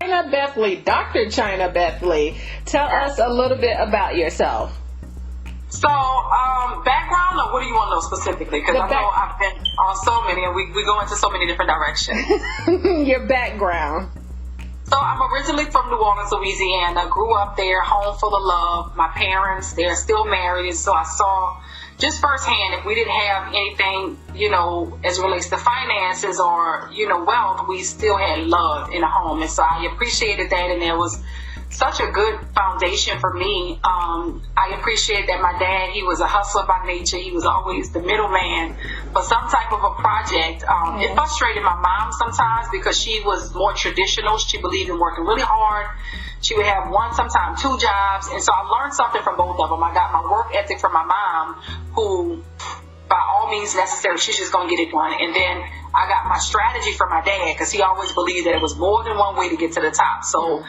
Chyna Bethley, Dr. Chyna Bethley, tell us a little bit about yourself. So, background, or what do you want to know specifically? Because I know I've been on so many, and we go into so many different directions. Your background. So, I'm originally from New Orleans, Louisiana. Grew up there, home full of love. My parents, they're still married, so I saw just firsthand, if we didn't have anything, as it relates to finances or, wealth, we still had love in the home. And so I appreciated that, and there was such a good foundation for me. I appreciate that my dad, he was a hustler by nature. He was always the middleman for some type of a project. It frustrated my mom sometimes because she was more traditional. She believed in working really hard. She would have one, sometimes two jobs. And so I learned something from both of them. I got my work ethic from my mom, who, by all means necessary, she's just going to get it done. And then I got my strategy from my dad, because he always believed that it was more than one way to get to the top. So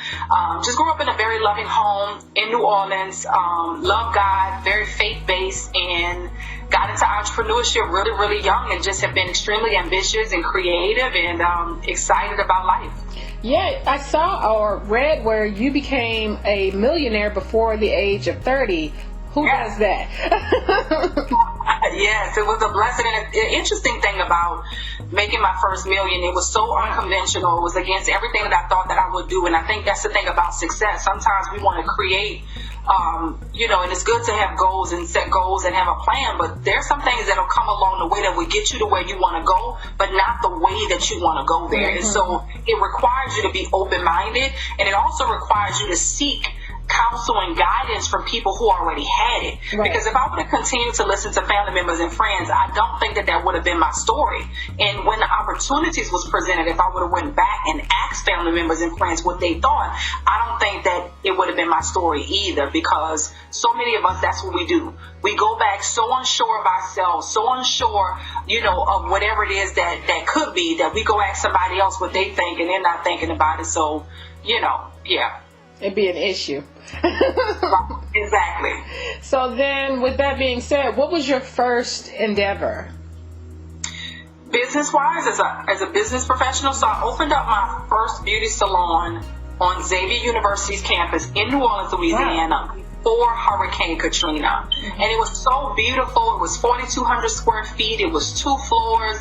just grew up in a very loving home in New Orleans, loved God, very faith-based, and got into entrepreneurship really, really young, and just have been extremely ambitious and creative and excited about life. Yeah, I saw or read where you became a millionaire before the age of 30. Who does that? Yes, it was a blessing. And the interesting thing about making my first million, it was so unconventional. It was against everything that I thought that I would do. And I think that's the thing about success. Sometimes we want to create, and it's good to have goals and set goals and have a plan. But there's some things that'll come along the way that will get you to where you want to go, but not the way that you want to go there. And so it requires you to be open-minded, and it also requires you to seek counsel and guidance from people who already had it. Right. Because if I would have continued to listen to family members and friends, I don't think that would have been my story. And when the opportunities was presented, if I would have went back and asked family members and friends what they thought, I don't think that it would have been my story either, because so many of us, that's what we do. We go back so unsure of ourselves, so unsure, of whatever it is that could be, that we go ask somebody else what they think, and they're not thinking about it. So, yeah. It'd be an issue. Exactly. So then, with that being said, what was your first endeavor? Business-wise, as a business professional, so I opened up my first beauty salon on Xavier University's campus in New Orleans, Louisiana. Wow. Before Hurricane Katrina. And it was so beautiful. It was 4,200 square feet. It was 2 floors.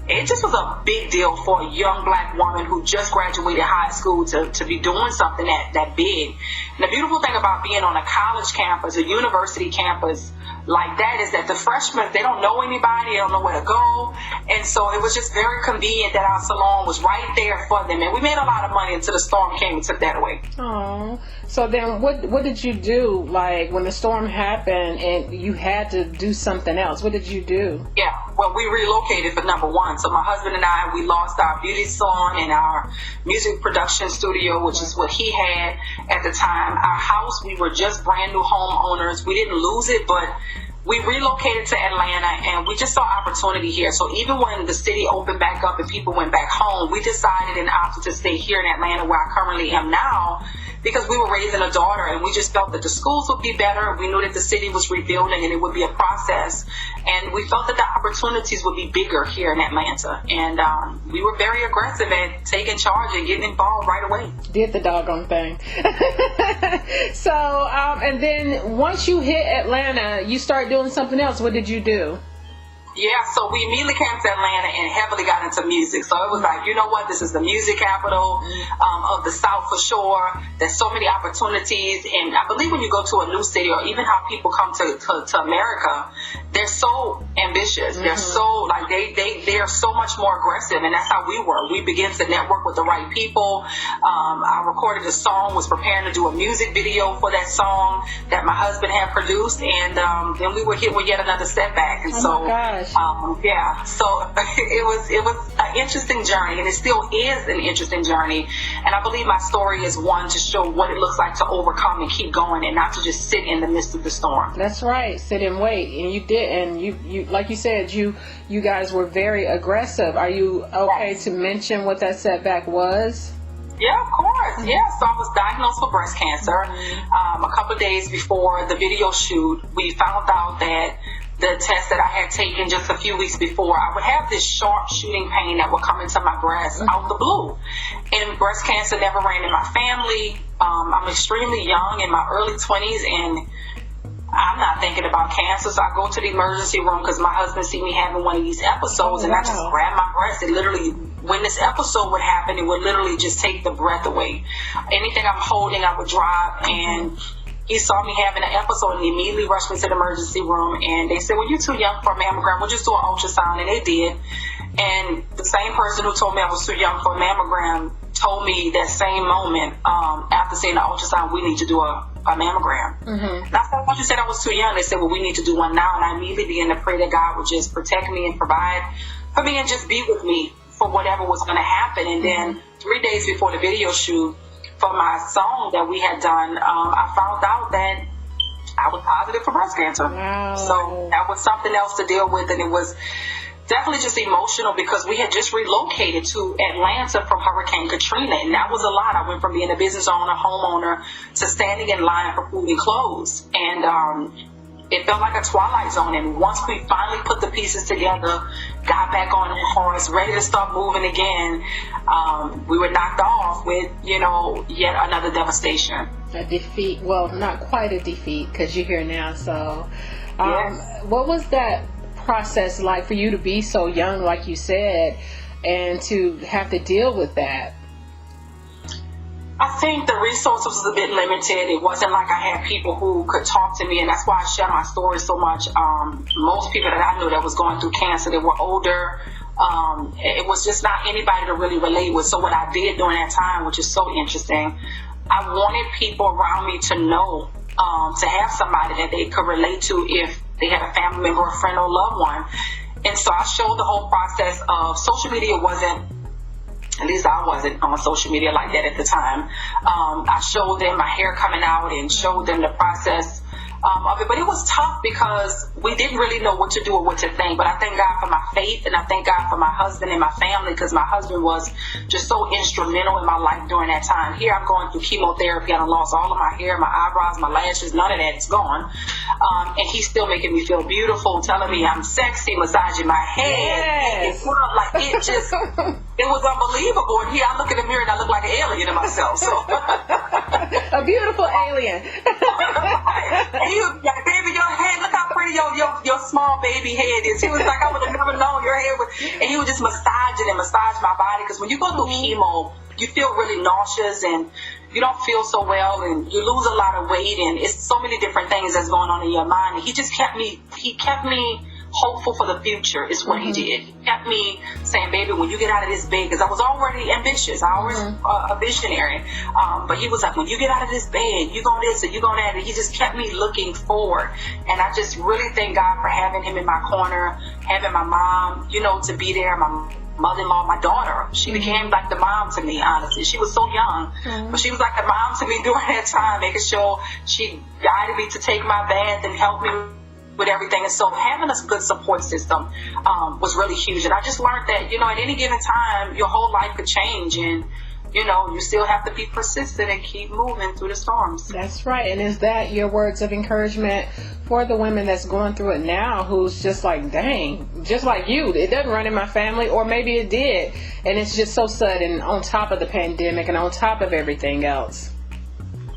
It just was a big deal for a young black woman who just graduated high school to be doing something that big. And the beautiful thing about being on a college campus, a university campus like that, is that the freshmen, they don't know anybody, they don't know where to go. And so it was just very convenient that our salon was right there for them. And we made a lot of money until the storm came and took that away. Oh, so then what did you do, like, when the storm happened and you had to do something else? What did you do? Yeah, well, we relocated for number one. So my husband and I, we lost our beauty salon and our music production studio, which is what he had at the time. Our house, we were just brand new homeowners. We didn't lose it, but we relocated to Atlanta, and we just saw opportunity here. So even when the city opened back up and people went back home, we decided and opted to stay here in Atlanta, where I currently am now, because we were raising a daughter, and we just felt that the schools would be better. We knew that the city was rebuilding and it would be a process. And we felt that the opportunities would be bigger here in Atlanta. And we were very aggressive at taking charge and getting involved right away. Did the doggone thing. So, and then once you hit Atlanta, you start doing something else. What did you do? Yeah, so we immediately came to Atlanta and heavily got into music. So it was like, you know what, this is the music capital of the South for sure. There's so many opportunities. And I believe when you go to a new city, or even how people come to America, they're so ambitious. They're so, like, they are so much more aggressive. And that's how we were. We began to network with the right people. I recorded a song, was preparing to do a music video for that song that my husband had produced. And then we were hit with yet another setback. And oh my gosh. Yeah, so it was an interesting journey, and it still is an interesting journey. And I believe my story is one to show what it looks like to overcome and keep going, and not to just sit in the midst of the storm. That's right, sit and wait, and you did, and you like you said, you guys were very aggressive. Are you okay to mention what that setback was? Yeah, of course. Yeah, so I was diagnosed with breast cancer. A couple of days before the video shoot, we found out that the test that I had taken just a few weeks before, I would have this sharp shooting pain that would come into my breast out the blue. And breast cancer never ran in my family. I'm extremely young, in my early 20s, and I'm not thinking about cancer, so I go to the emergency room because my husband see me having one of these episodes, and I just grab my breast. It literally, when this episode would happen, it would literally just take the breath away. Anything I'm holding, I would drop, and he saw me having an episode and he immediately rushed me to the emergency room, and they said, well, you're too young for a mammogram. We'll just do an ultrasound, and they did. And the same person who told me I was too young for a mammogram told me that same moment, after seeing the ultrasound, we need to do a mammogram. And I said, well, you said I was too young. They said, well, we need to do one now. And I immediately began to pray that God would just protect me and provide for me and just be with me for whatever was going to happen. And then 3 days before the video shoot for my song that we had done, I found out that I was positive for breast cancer. Wow. So that was something else to deal with, and it was definitely just emotional because we had just relocated to Atlanta from Hurricane Katrina, and that was a lot. I went from being a business owner, homeowner, to standing in line for food and clothes, and it felt like a twilight zone. And once we finally put the pieces together, got back on the horse, ready to start moving again, we were knocked off with, yet another devastation. A defeat. Well, not quite a defeat because you're here now. So, Yes. What was that process like for you to be so young, like you said, and to have to deal with that? I think the resources was a bit limited. It wasn't like I had people who could talk to me, and that's why I share my story so much. Most people that I knew that was going through cancer, they were older. It was just not anybody to really relate with. So what I did during that time, which is so interesting, I wanted people around me to know, to have somebody that they could relate to if they had a family member, a friend, or loved one. And so I showed the whole process of social media wasn't, at least I wasn't on social media like that at the time. I showed them my hair coming out and showed them the process of it. But it was tough because we didn't really know what to do or what to think. But I thank God for my faith, and I thank God for my husband and my family, because my husband was just so instrumental in my life during that time. Here I'm going through chemotherapy. I lost all of my hair, my eyebrows, my lashes, none of that is gone. And he's still making me feel beautiful, telling me I'm sexy, massaging my head. Yes. It was unbelievable. And here I look in the mirror and I look like an alien to myself. So A beautiful alien. And he was like, baby, your head, look how pretty your small baby head is. He was like, I would have never known your head was. And he would just massage my body. Because when you go through chemo, you feel really nauseous and you don't feel so well, and you lose a lot of weight, and it's so many different things that's going on in your mind. And he kept me hopeful for the future is what he did. He kept me saying, baby, when you get out of this bed, because I was already ambitious, I was a visionary, but he was like, when you get out of this bed, you go this and you go that, and he just kept me looking forward. And I just really thank God for having him in my corner, having my mom, to be there, my mother-in-law, my daughter. She became like the mom to me, honestly. She was so young, but she was like the mom to me during that time, making sure she guided me to take my bath and help me with everything. And so having a good support system was really huge. And I just learned that, at any given time, your whole life could change, and you still have to be persistent and keep moving through the storms. That's right. And is that your words of encouragement for the women that's going through it now, who's just like, dang, just like you, it doesn't run in my family, or maybe it did, and it's just so sudden on top of the pandemic and on top of everything else?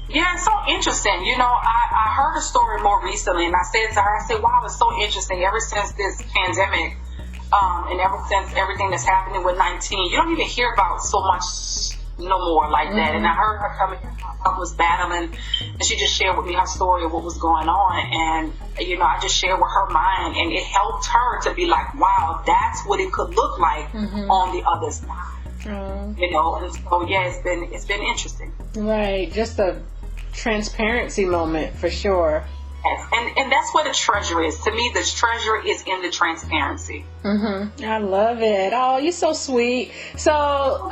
Yeah, it's so interesting. I heard a story more recently, and I said to her, wow, it's so interesting. Ever since this pandemic, and ever since everything that's happening with 19, you don't even hear about so much no more like that. And I heard her coming, was battling, and she just shared with me her story of what was going on. And, I just shared with her mind, and it helped her to be like, wow, that's what it could look like on the other side. And so, yeah, it's been interesting. Right. Just a transparency moment for sure. Yes. And that's where the treasure is. To me, the treasure is in the transparency. I love it. Oh, you're so sweet. So,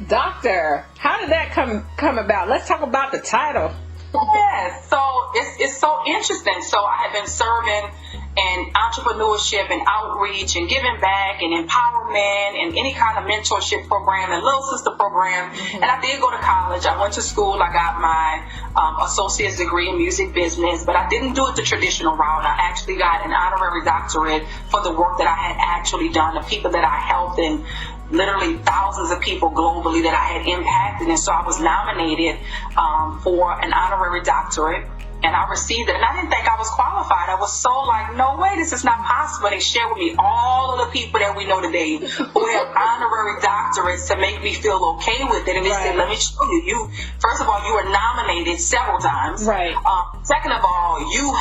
Doctor, how did that come about? Let's talk about the title. Yes, so it's so interesting. So I have been serving in entrepreneurship and outreach and giving back and empowerment and any kind of mentorship program and little sister program. And I did go to college. I went to school. I got my associate's degree in music business, but I didn't do it the traditional route. I actually got an honorary doctorate for the work that I had actually done, the people that I helped, and literally thousands of people globally that I had impacted. And so I was nominated for an honorary doctorate, and I received it. And I didn't think I was qualified. I was so like, no way, this is not possible. They shared with me all of the people that we know today who have honorary doctorates to make me feel okay with it. And they said, let me show you. First of all, you were nominated several times. Right. Second of all, you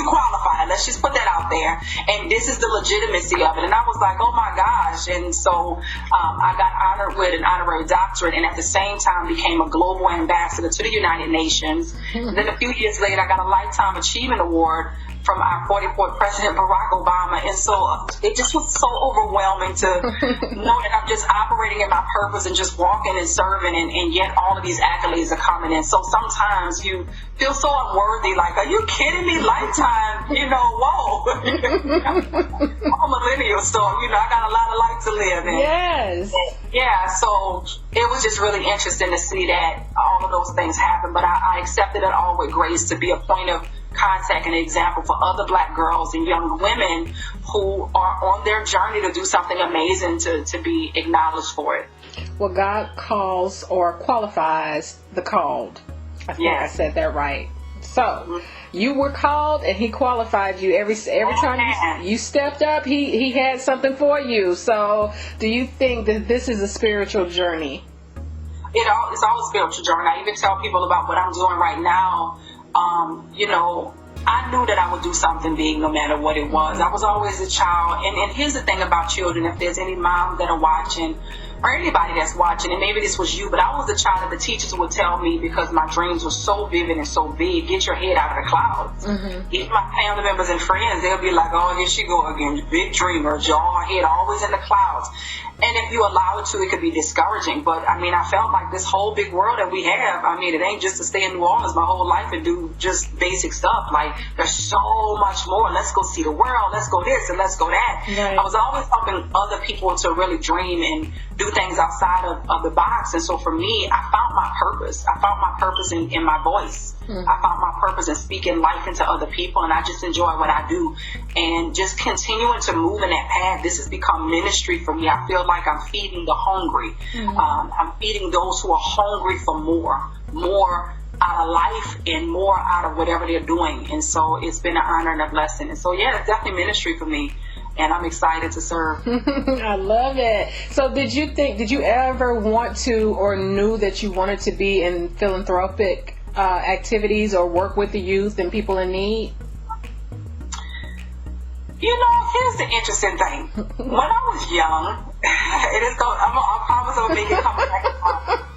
qualified. Let's just put that out there. And this is the legitimacy of it. And I was like, oh my gosh. And so I got honored with an honorary doctorate, and at the same time became a global ambassador to the United Nations. And then a few years later, I got a Lifetime Achievement Award from our 44th President Barack Obama. And so it just was so overwhelming to know that I'm just operating in my purpose and just walking and serving, and yet all of these accolades are coming in. So sometimes you feel so unworthy, like, are you kidding me? Lifetime, whoa. I'm a millennial, so, I got a lot of life to live. And, yes. Yeah, so it was just really interesting to see that all of those things happen. But I accepted it all with grace to be a point of contact and example for other Black girls and young women who are on their journey to do something amazing, to be acknowledged for it. Well, God calls or qualifies the called. I think I said that right. So you were called, and He qualified you every time you stepped up. He had something for you. So do you think that this is a spiritual journey? It's all a spiritual journey. I even tell people about what I'm doing right now. I knew that I would do something big no matter what it was. I was always a child. And here's the thing about children, if there's any moms that are watching, or anybody that's watching, and maybe this was you, but I was the child that the teachers would tell me, because my dreams were so vivid and so big, get your head out of the clouds. Even my family members and friends, they'll be like, oh, here she go again, big dreamer, her head always in the clouds. And if you allow it to, it could be discouraging. But, I felt like this whole big world that we have, it ain't just to stay in New Orleans my whole life and do just basic stuff. Like, there's so much more. Let's go see the world. Let's go this and let's go that. Right. I was always helping other people to really dream and do things outside of the box. And so for me, I found my purpose. I found my purpose in my voice. I found my purpose in speaking life into other people, and I just enjoy what I do. And just continuing to move in that path, this has become ministry for me. I feel like I'm feeding the hungry. I'm feeding those who are hungry for more out of life and more out of whatever they're doing. And so it's been an honor and a blessing. And so, it's definitely ministry for me. And I'm excited to serve. I love it. So did you ever want to, or knew that you wanted to be in philanthropic activities or work with the youth and people in need? Here's the interesting thing. When I was young, I promise I'll make it come back.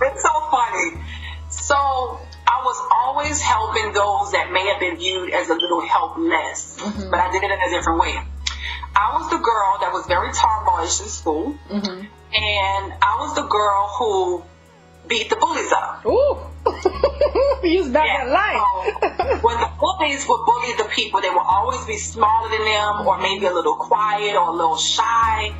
It's so funny. So I was always helping those that may have been viewed as a little helpless, but I did it in a different way. I was the girl that was very tomboyish in school, and I was the girl who beat the bullies up. Ooh. You was back in life. So when the bullies would bully the people, they would always be smaller than them, or maybe a little quiet or a little shy.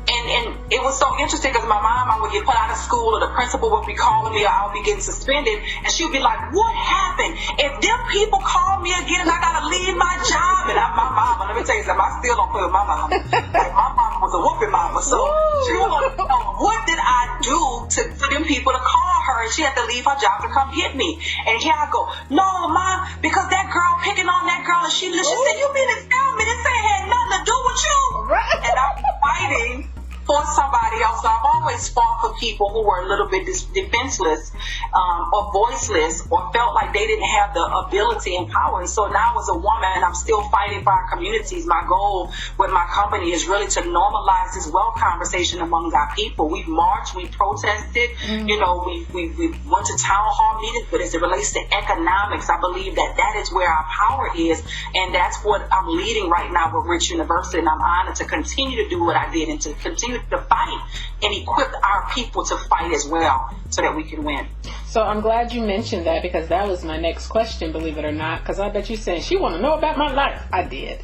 And it was so interesting because my mom, I would get put out of school, or the principal would be calling me, or I would be getting suspended, and she would be like, what happened? If them people call me again and I gotta leave my job, and my mama, let me tell you something, I still don't play with my mom. Like, my mama was a whooping mama, so she was like, what did I do for them people to call her, and she had to leave her job to come hit me? And here I go, no, Mom, because that girl picking on that girl, and she said, you mean to tell me this ain't had nothing to do with you? Right. And I'm fighting for somebody else. So I've always fought for people who were a little bit defenseless or voiceless, or felt like they didn't have the ability and power. And so now as a woman, I'm still fighting for our communities. My goal with my company is really to normalize this wealth conversation among our people. We've marched, we protested, we went to town hall meetings, but as it relates to economics, I believe that is where our power is. And that's what I'm leading right now with Rich University. And I'm honored to continue to do what I did and to continue to fight and equip our people to fight as well so that we can win. So I'm glad you mentioned that, because that was my next question, believe it or not, because I bet you saying she want to know about my life. I did.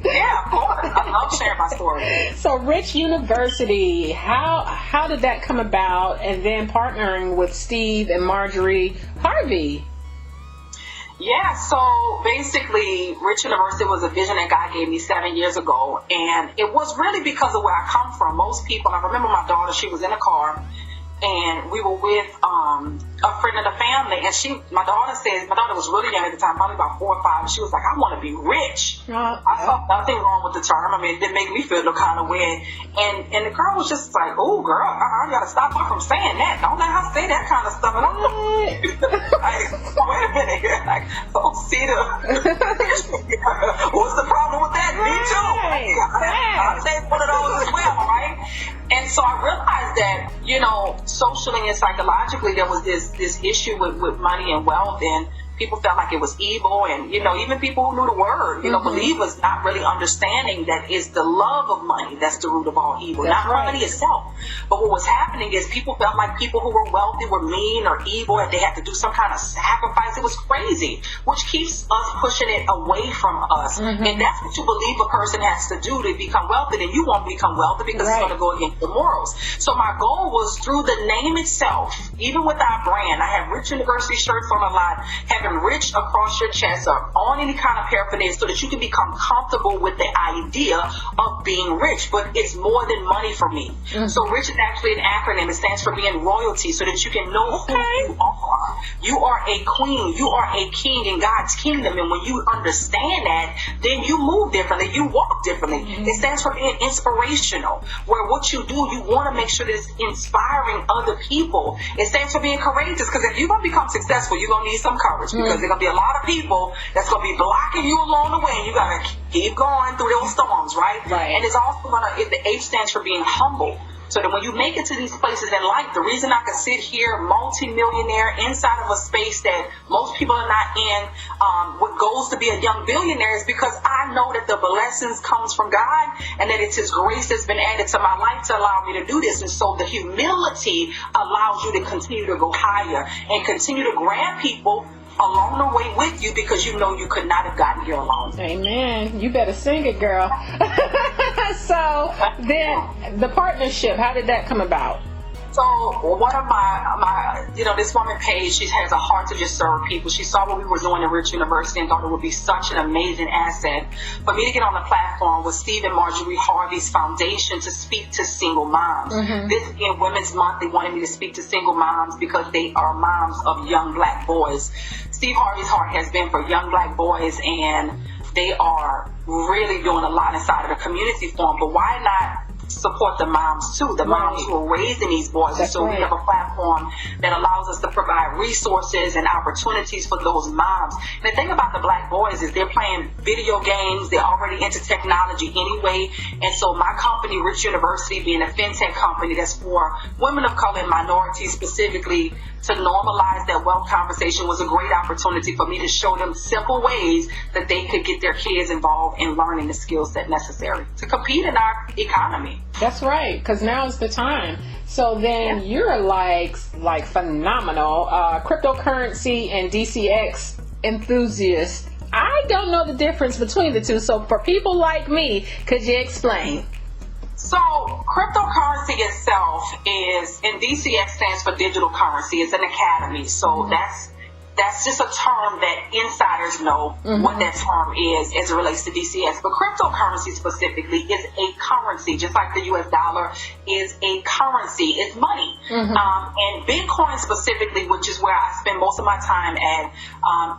Yeah, of course. I love sharing my story. So Rich University, how did that come about, and then partnering with Steve and Marjorie Harvey? Yeah, so basically, Rich University was a vision that God gave me 7 years ago, and it was really because of where I come from. Most people, I remember my daughter, she was in a car, and we were with a friend of the family, and my daughter was really young at the time, probably about 4 or 5, and she was like, I want to be rich. I saw nothing wrong with the term. I mean, it didn't make me feel no kind of way. And the girl was just like, oh, girl, I got to stop her from saying that. Don't let her say that kind of stuff. And I'm like, wait a minute. Like, oh, see what's the problem with that? Me too. I'll take one of those as well, right? And so I realized that, socially and psychologically, there was this issue with money and wealth, and people felt like it was evil, and even people who knew the word, believers not really understanding that it's the love of money that's the root of all evil, not money itself. But what was happening is people felt like people who were wealthy were mean or evil, and they had to do some kind of sacrifice. It was crazy, which keeps us pushing it away from us. And that's what you believe a person has to do to become wealthy, then you won't become wealthy because it's going to go against the morals. So my goal was, through the name itself, even with our brand, I have Rich University shirts on a lot, having rich across your chest or on any kind of paraphernalia, so that you can become comfortable with the idea of being rich. But it's more than money for me. So rich is actually an acronym. It stands for being royalty, so that you can know who you are. You are a queen. You are a king in God's kingdom. And when you understand that, then you move differently. You walk differently. It stands for being inspirational, where what you do, you want to make sure that it's inspiring other people. It stands for being courageous, because if you're going to become successful, you're going to need some courage. Because there's going to be a lot of people that's going to be blocking you along the way, and you got to keep going through those storms, right? And it's also the H stands for being humble. So that when you make it to these places in life, the reason I can sit here, multi-millionaire, inside of a space that most people are not in, what goes to be a young billionaire, is because I know that the blessings comes from God, and that it's His grace that's been added to my life to allow me to do this. And so the humility allows you to continue to go higher and continue to grab people along the way with you, because you know you could not have gotten here alone. Amen. You better sing it, girl. So then the partnership, how did that come about? So one of my this woman, Paige, she has a heart to just serve people. She saw what we were doing at Rich University and thought it would be such an amazing asset for me to get on the platform with Steve and Marjorie Harvey's foundation to speak to single moms. This being Women's Month, they wanted me to speak to single moms because they are moms of young black boys. Steve Harvey's heart has been for young black boys, and they are really doing a lot inside of the community forum. But why not support the moms too, the moms who are raising these boys? And so we have a platform that allows us to provide resources and opportunities for those moms. And the thing about the black boys is they're playing video games, they're already into technology anyway. And so my company, Rich University, being a fintech company that's for women of color and minorities specifically, to normalize that wealth conversation, was a great opportunity for me to show them simple ways that they could get their kids involved in learning the skill set necessary to compete in our economy. That's right, because now's the time. So then you're like phenomenal cryptocurrency and DCX enthusiast. I don't know the difference between the two. So for people like me, could you explain? So cryptocurrency itself is, and DCX stands for digital currency. It's an academy. So that's just a term that insiders know what that term is as it relates to DCX. But cryptocurrency specifically is a currency, just like the US dollar is a currency. It's money. And Bitcoin specifically, which is where I spend most of my time at,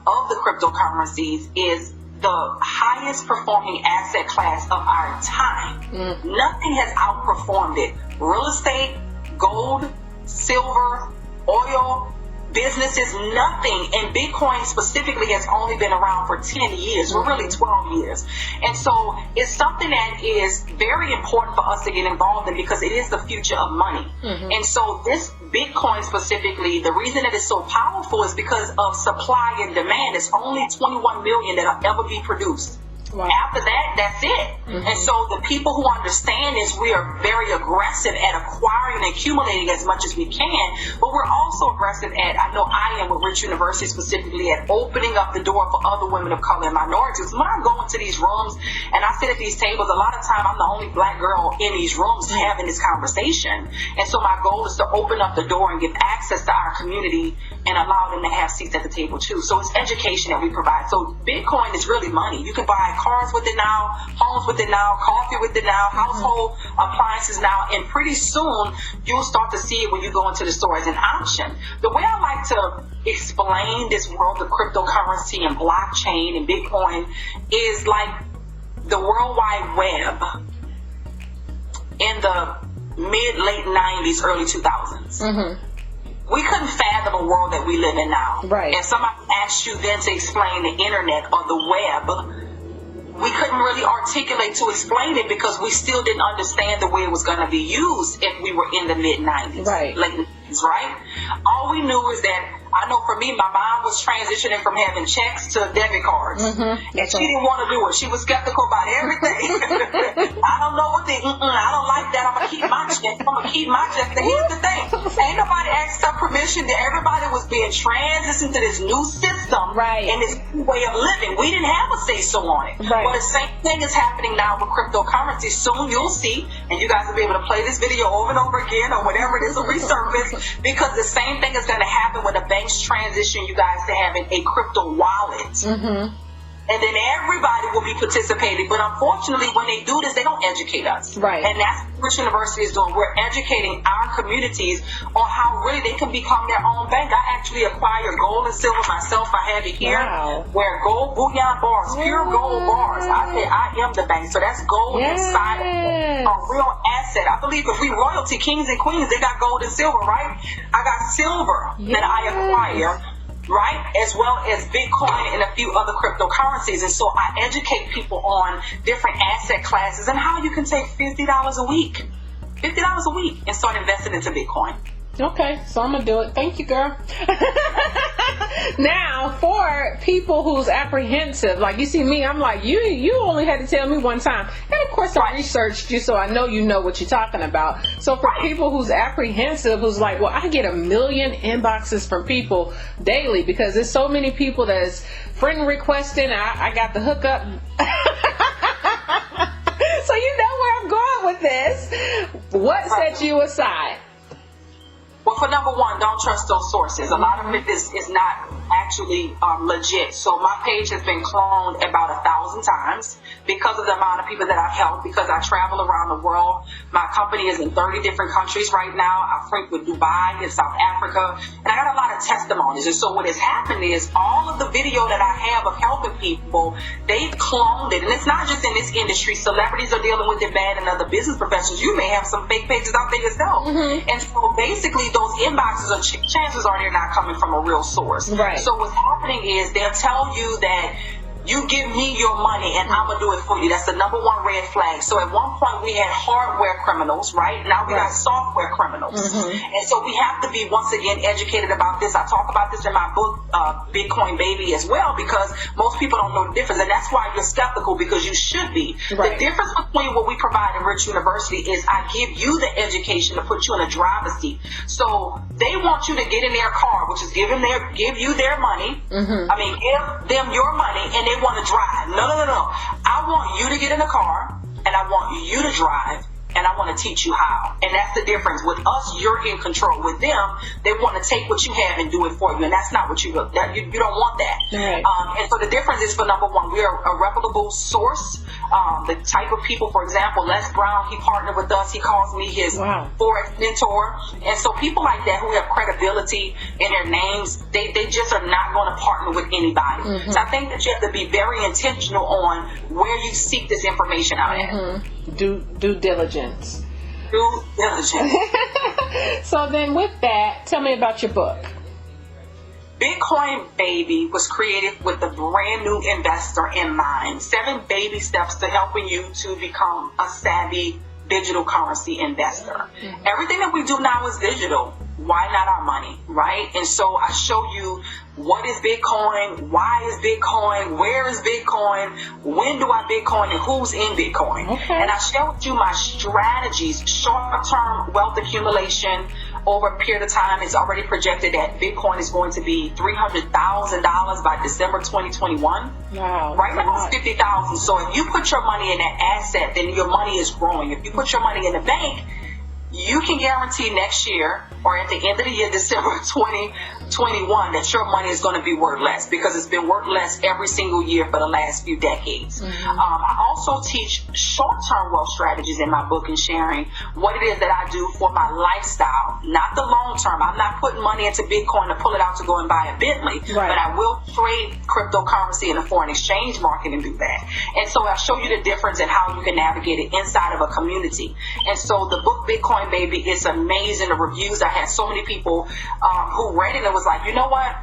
of the cryptocurrencies, is the highest performing asset class of our time. Nothing has outperformed it. Real estate, gold, silver, oil, businesses, nothing. And Bitcoin specifically has only been around for 10 years, or really 12 years. And so it's something that is very important for us to get involved in, because it is the future of money. And so this Bitcoin specifically, the reason that it's so powerful is because of supply and demand. It's only 21 million that will ever be produced. Wow. After that, that's it. And so the people who understand this, we are very aggressive at acquiring and accumulating as much as we can, but we're also aggressive at, I know I am with Rich University specifically, at opening up the door for other women of color and minorities. When I go into these rooms and I sit at these tables, a lot of time I'm the only black girl in these rooms having this conversation. And so my goal is to open up the door and give access to our community and allow them to have seats at the table too. So it's education that we provide. So Bitcoin is really money. You can buy cars with it now, homes with it now, coffee with it now, household appliances now, and pretty soon you'll start to see it when you go into the store as an option. The way I like to explain this world of cryptocurrency and blockchain and Bitcoin is like the World Wide Web in the mid-late 90s, early 2000s. We couldn't fathom a world that we live in now. Right. If somebody asked you then to explain the internet or the web, we couldn't really articulate to explain it because we still didn't understand the way it was going to be used if we were in the mid-90s, late 90s, right? All we knew is that, I know for me, my mom was transitioning from having checks to debit cards. And she didn't want to do it. She was skeptical about everything. I don't know what I don't like that. I'm going to keep my check. But here's the thing. Ain't nobody asked her permission. That everybody was being transitioned to this new system and this new way of living. We didn't have a say-so on it. But the same thing is happening now with cryptocurrency. Soon you'll see, and you guys will be able to play this video over and over again or whatever it is will resurface, because the same thing is going to happen when the banks transition you guys to having a crypto wallet. And then everybody will be participating. But unfortunately, when they do this, they don't educate us. And that's what Rich University is doing. We're educating our communities on how really they can become their own bank. I actually acquired gold and silver myself. I have it here. Where gold bullion bars, pure gold bars. I say I am the bank. So that's gold inside a real asset. I believe if we royalty, kings and queens, they got gold and silver, right? I got silver that I acquired, as well as Bitcoin and a few other cryptocurrencies. And so I educate people on different asset classes and how you can take $50 a week and start investing into Bitcoin. Okay, so I'm gonna do it. Thank you, girl. Now, for people who's apprehensive, like you see me, I'm like, you only had to tell me one time. And of course I researched you, so I know you know what you're talking about. So for people who's apprehensive, who's like, well, I get 1 million inboxes from people daily because there's so many people that's friend requesting. I got the hookup. So you know where I'm going with this. What set you aside? Well, for number one, don't trust those sources. A lot of it is not actually legit. So my page has been cloned about 1,000 times because of the amount of people that I've helped, because I travel around the world. My company is in 30 different countries right now. I frequent Dubai and South Africa, and I got a lot of testimonies. And so what has happened is all of the video that I have of helping people, they've cloned it. And it's not just in this industry. Celebrities are dealing with it bad, and other business professionals. You may have some fake pages out there yourself. And so basically those inboxes, or chances are they're not coming from a real source. So what's happening is they'll tell you that you give me your money and I'm going to do it for you. That's the number one red flag. So at one point we had hardware criminals, right? Now we got software criminals. And so we have to be, once again, educated about this. I talk about this in my book, Bitcoin Baby, as well, because most people don't know the difference. And that's why you're skeptical, because you should be. The difference between what we provide in Rich University is I give you the education to put you in a driver's seat. So they want you to get in their car, which is give you their money. I mean, give them your money, and they want to drive. No. I want you to get in the car, and I want you to drive, and I want to teach you how. And that's the difference. With us, you're in control. With them, they want to take what you have and do it for you, and that's not what you don't want that. And so the difference is, for number one, we are a reputable source. The type of people, for example, Les Brown, he partnered with us. He calls me his Forex mentor. And so people like that who have credibility in their names, they just are not going to partner with anybody. So I think that you have to be very intentional on where you seek this information out at. Due diligence. Due diligence. So then with that, tell me about your book. Bitcoin Baby was created with a brand new investor in mind. 7 baby steps to helping you to become a savvy digital currency investor. Everything that we do now is digital. why not our money, right? And so I show you what is Bitcoin, why is Bitcoin, where is Bitcoin, when do I Bitcoin, and who's in Bitcoin. Okay. And I share with you my strategies, short-term wealth accumulation over a period of time. It's already projected that Bitcoin is going to be $300,000 by December 2021. Wow. Right now it's $50,000. So if you put your money in that asset, then your money is growing. If you put your money in the bank, you can guarantee next year or at the end of the year, December 2021, that your money is going to be worth less, because it's been worth less every single year for the last few decades. I also teach short-term wealth strategies in my book and sharing what it is that I do for my lifestyle, not the long-term. I'm not putting money into Bitcoin to pull it out to go and buy a Bentley, right. But I will trade cryptocurrency in the foreign exchange market and do that. And so I show you the difference in how you can navigate it inside of a community. And so the book Bitcoin Baby is amazing. The reviews, I had so many people who read it and was like, you know what?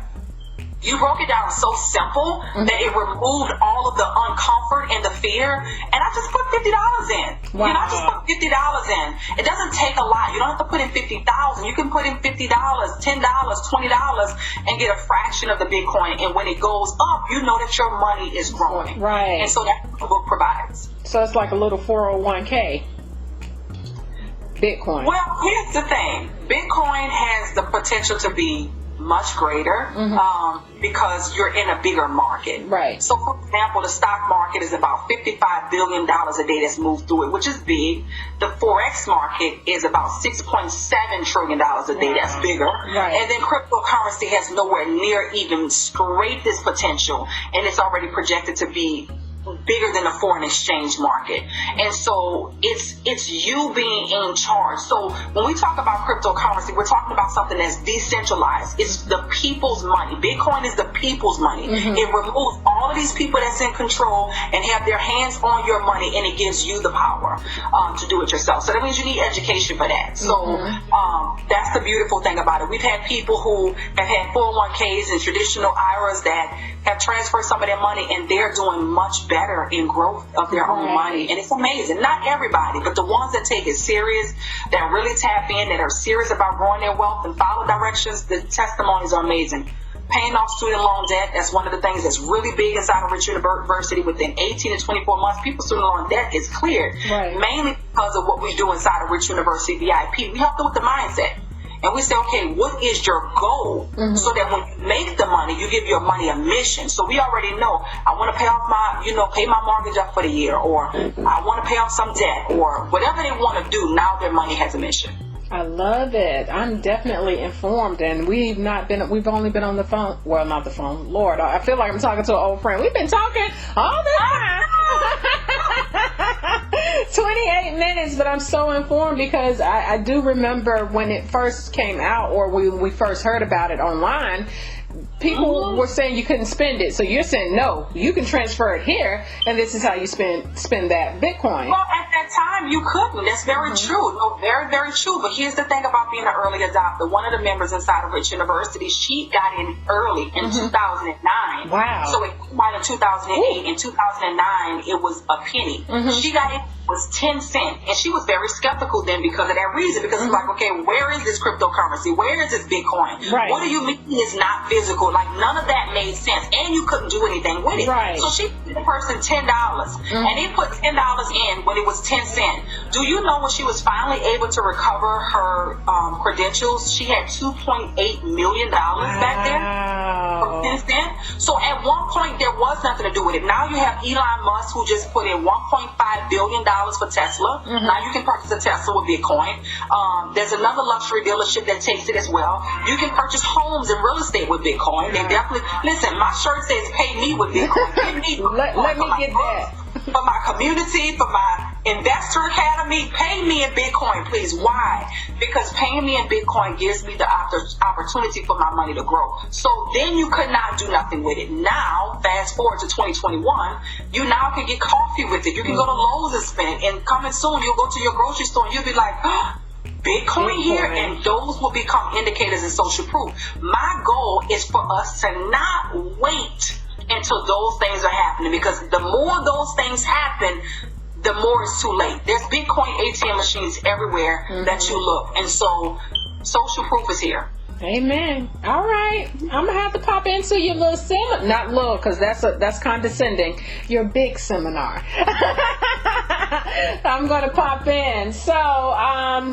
You broke it down so simple that it removed all of the uncomfort and the fear. And I just put $50 in. Wow. You know, I just put $50 in. It doesn't take a lot. You don't have to put in $50,000. You can put in $50, $10, $20, and get a fraction of the Bitcoin. And when it goes up, you know that your money is growing. Right. And so that's what the book provides. So it's like a little 401k. Bitcoin. Well, here's the thing. Bitcoin has the potential to be much greater because you're in a bigger market. Right. So, for example, the stock market is about $55 billion a day that's moved through it, which is big. The Forex market is about $6.7 trillion a day. That's bigger. Right. And then cryptocurrency has nowhere near even scraped this potential, and it's already projected to be bigger than the foreign exchange market. And so it's you being in charge. So when we talk about cryptocurrency, we're talking about something that's decentralized. It's the people's money. Bitcoin is the people's money. It removes all of these people that's in control and have their hands on your money, and it gives you the power to do it yourself. So that means you need education for that. So that's the beautiful thing about it. We've had people who have had 401ks and traditional IRAs that have transferred some of their money, and they're doing much better in growth of their own money. And it's amazing. Not everybody, but the ones that take it serious, that really tap in, that are serious about growing their wealth and follow directions, the testimonies are amazing. Paying off student loan debt, that's one of the things that's really big inside of Rich University. Within 18 to 24 months, people's student loan debt is cleared. Right. Mainly because of what we do inside of Rich University VIP. We help them with the mindset. And we say, okay, what is your goal? So that when you make the money, you give your money a mission. So we already know, I want to pay off pay my mortgage up for the year, or I want to pay off some debt, or whatever they want to do. Now their money has a mission. I love it. I'm definitely informed, and we've only been on the phone. Well, not the phone. Lord, I feel like I'm talking to an old friend. We've been talking all the time. 28 minutes, but I'm so informed because I do remember when it first came out, or we first heard about it online. People were saying you couldn't spend it, so you're saying no, you can transfer it here, and this is how you spend that Bitcoin. Well, at that time you couldn't. That's very true. No, very, very true. But here's the thing about being an early adopter. One of the members inside of Rich University, she got in early in 2009. Wow. So it came out in 2008. In 2009, it was a penny. She got in. Was 10 cents, and she was very skeptical then because of that reason, because it's like, okay, where is this cryptocurrency, where is this Bitcoin, what do you mean it's not physical? Like, none of that made sense, and you couldn't do anything with it. So she gave the person $10 and they put $10 in when it was 10 cents. Do you know when she was finally able to recover her credentials, she had $2.8 million back there from 10 cents? So at one point there was nothing to do with it. Now you have Elon Musk, who just put in $1.5 billion for Tesla. Now you can purchase a Tesla with Bitcoin. There's another luxury dealership that takes it as well. You can purchase homes and real estate with Bitcoin. They definitely, listen, my shirt says pay me with Bitcoin. Pay me with Bitcoin. Let me get that. For my community, for my investor academy, pay me in Bitcoin, please. Why? Because paying me in Bitcoin gives me the opportunity for my money to grow. So then you could not do nothing with it. Now, fast forward to 2021, you now can get coffee with it. You can go to Lowe's and spend it. And coming soon, you'll go to your grocery store and you'll be like, Bitcoin here, and those will become indicators and social proof. My goal is for us to not wait until those things are happening, because the more those things happen, the more it's too late. There's Bitcoin ATM machines everywhere that you look. And so social proof is here. Amen. All right, I'm gonna have to pop into your little seminar. Not little, because that's condescending. Your big seminar. I'm gonna pop in. So,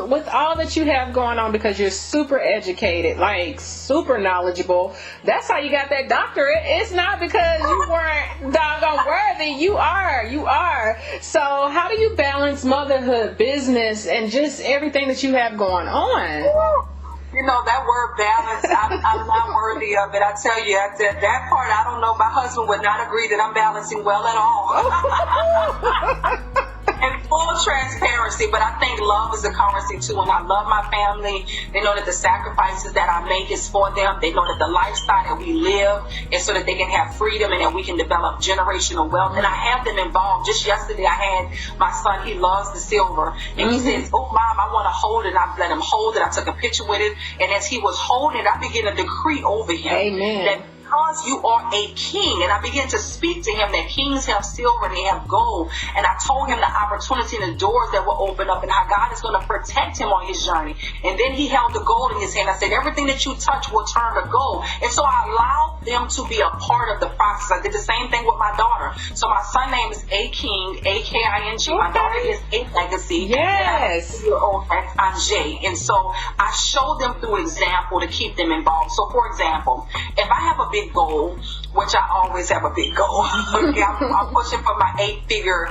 with all that you have going on, because you're super educated, like super knowledgeable. That's how you got that doctorate. It's not because you weren't doggone worthy. You are. So, how do you balance motherhood, business, and just everything that you have going on? You know, that word balance, I'm not worthy of it. I tell you, that part, I don't know. My husband would not agree that I'm balancing well at all. And full transparency, but I think love is a currency too. And I love my family. They know that the sacrifices that I make is for them. They know that the lifestyle that we live is so that they can have freedom and that we can develop generational wealth. And I have them involved. Just yesterday, I had my son, he loves the silver. And he says, oh, Mom, I want to hold it. I let him hold it. I took a picture with it. And as he was holding it, I began to decree over him. Amen. That because you are a king, and I began to speak to him that kings have silver and they have gold, and I told him the opportunity and the doors that will open up and how God is going to protect him on his journey. And then he held the gold in his hand. I said, everything that you touch will turn to gold. And so I allowed them to be a part of the process. I did the same thing with my daughter. So my son name is A King, A-K-I-N-G. My daughter is A Legacy. Yes. And so I show them through example to keep them involved. So for example, if I have a big goal, which I always have a big goal. Okay, I'm pushing for my eight-figure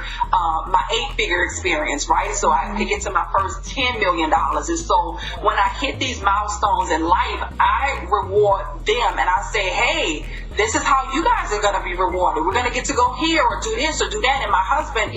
experience, right? So I can get to my first $10 million. And so when I hit these milestones in life, I reward them and I say, hey, this is how you guys are going to be rewarded. We're going to get to go here or do this or do that. And my husband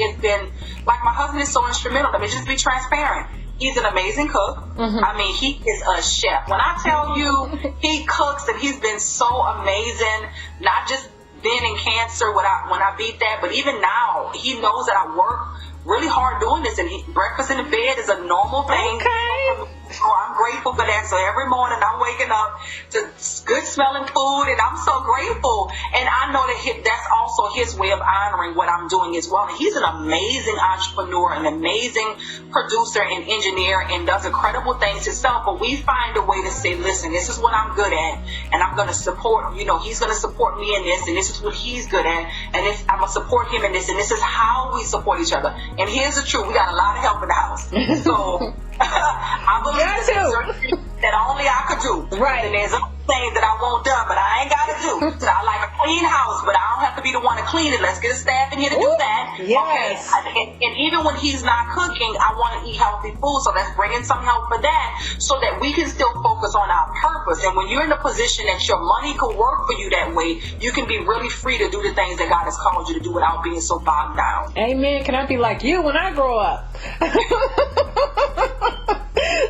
is so instrumental. Let me just be transparent. He's an amazing cook. I mean, he is a chef. When I tell you he cooks and he's been so amazing, not just then in cancer when I beat that, but even now, he knows that I work really hard doing this, and breakfast in the bed is a normal thing. Okay. So I'm grateful for that. So every morning I'm waking up to good smelling food, and I'm so grateful. And I know that that's also his way of honoring what I'm doing as well. And he's an amazing entrepreneur, an amazing producer and engineer, and does incredible things himself. But we find a way to say, listen, this is what I'm good at, and I'm going to support, he's going to support me in this, and this is what he's good at, and I'm going to support him in this, and this is how we support each other. And here's the truth, we got a lot of help in the house. So I believe that there's certain things that only I could do. Right. And there's other things that I want done, but I ain't got to do. So I like a clean house, but I don't have to be the one to clean it. Let's get a staff in here to do that. Yes. Okay. And even when he's not cooking, I want to eat healthy food, so let's bring in some help for that so that we can still focus on our purpose. And when you're in a position that your money could work for you that way, you can be really free to do the things that God has called you to do without being so bogged down. Amen. Can I be like you when I grow up?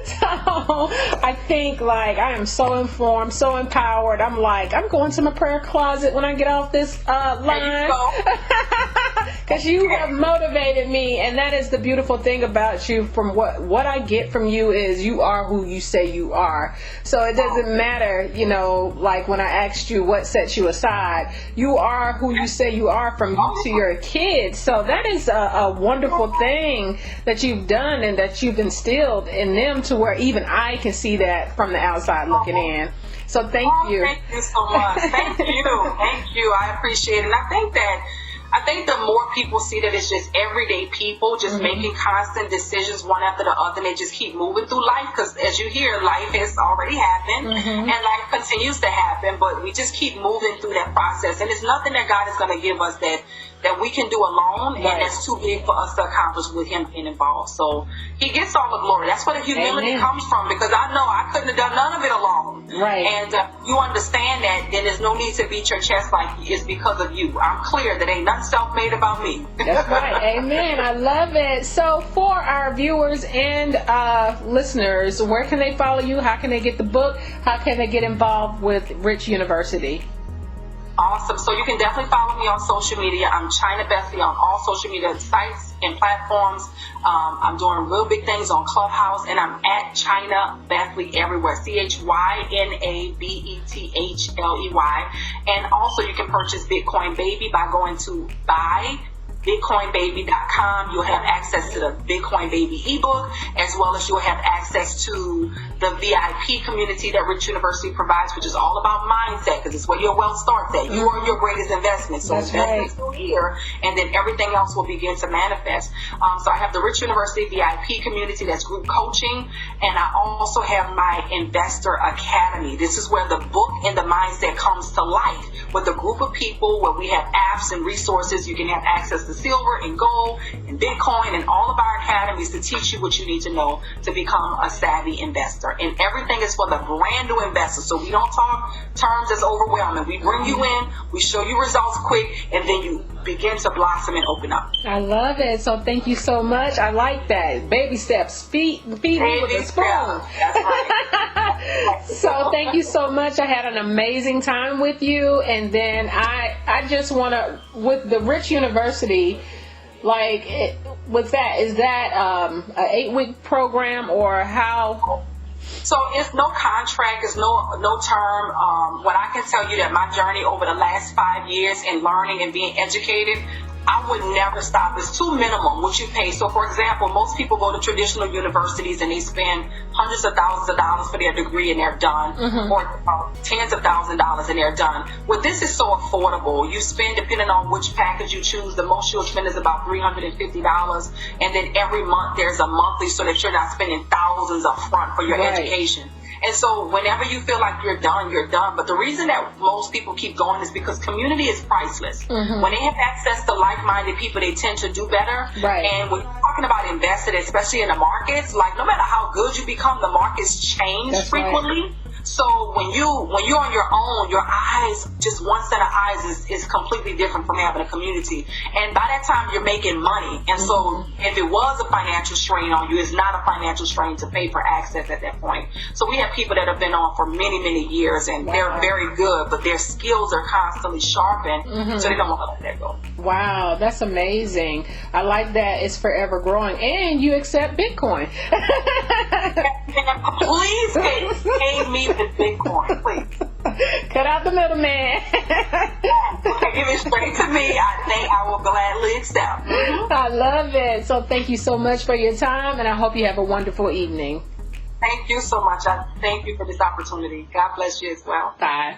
So I think I am so informed, so empowered. I'm going to my prayer closet when I get off this line. Because you have motivated me, and that is the beautiful thing about you. From what I get from you is you are who you say you are. So it doesn't matter, when I asked you what sets you aside, you are who you say you are from you to your kids. So that is a wonderful thing that you've done and that you've instilled in them to where even I can see that from the outside looking in. So thank you. Thank you so much. Thank you. Thank you. I appreciate it. And I think the more people see that it's just everyday people just making constant decisions one after the other, and they just keep moving through life, because as you hear, life has already happened and life continues to happen, but we just keep moving through that process, and it's nothing that God is going to give us that we can do alone, and that's too big for us to accomplish with him being involved. So he gets all the glory. That's where the humility comes from, because I know I couldn't have done none of it alone. Right. And you understand that, then there's no need to beat your chest like it's because of you. I'm clear that ain't nothing self-made about me. That's right. Amen. I love it. So for our viewers and listeners, where can they follow you? How can they get the book? How can they get involved with Rich University? Awesome. So you can definitely follow me on social media. I'm Chyna Bethley on all social media sites and platforms. I'm doing real big things on Clubhouse, and I'm at Chyna Bethley everywhere. CHYNABETHLEY. And also you can purchase Bitcoin Baby by going to BitcoinBaby.com. You'll have access to the Bitcoin Baby ebook, as well as you'll have access to the VIP community that Rich University provides, which is all about mindset, because it's where your wealth starts at. You are your greatest investment. So investments go here, and then everything else will begin to manifest. So I have the Rich University VIP community, that's group coaching, and I also have my Investor Academy. This is where the book and the mindset comes to life with a group of people, where we have apps and resources. You can have access to silver and gold and Bitcoin and all of our academies to teach you what you need to know to become a savvy investor. And everything is for the brand new investor. So we don't talk terms that's overwhelming. We bring you in, we show you results quick, and then you begin to blossom and open up. I love it. So thank you so much. I like that. Baby steps. Feed me with a spoon. That's right. So thank you so much. I had an amazing time with you. And then I just want to, with the Rich University, like, is that an 8-week program, or how? So it's no contract, it's no term. What I can tell you, that my journey over the last 5 years in learning and being educated, I would never stop. It's too minimum what you pay. So, for example, most people go to traditional universities and they spend hundreds of thousands of dollars for their degree and they're done, or tens of thousands of dollars and they're done. Well, this is so affordable. You spend, depending on which package you choose, the most you'll spend is about $350, and then every month there's a monthly, so that you're not spending thousands up front for your education. And so whenever you feel like you're done, you're done. But the reason that most people keep going is because community is priceless. When they have access to like-minded people, they tend to do better. And when you're talking about investing, especially in the markets, like, no matter how good you become, the markets change frequently. So when you're on your own, your eyes, just one set of eyes is completely different from having a community. And by that time, you're making money. And so if it was a financial strain on you, it's not a financial strain to pay for access at that point. So we have people that have been on for many, many years, and they're very good, but their skills are constantly sharpened, so they don't want to let that go. Wow, that's amazing. I like that it's forever growing, and you accept Bitcoin. Please pay me with Bitcoin, please. Cut out the middleman. Give it straight to me. I think I will gladly accept. I love it. So thank you so much for your time, and I hope you have a wonderful evening. Thank you so much. I thank you for this opportunity. God bless you as well. Bye.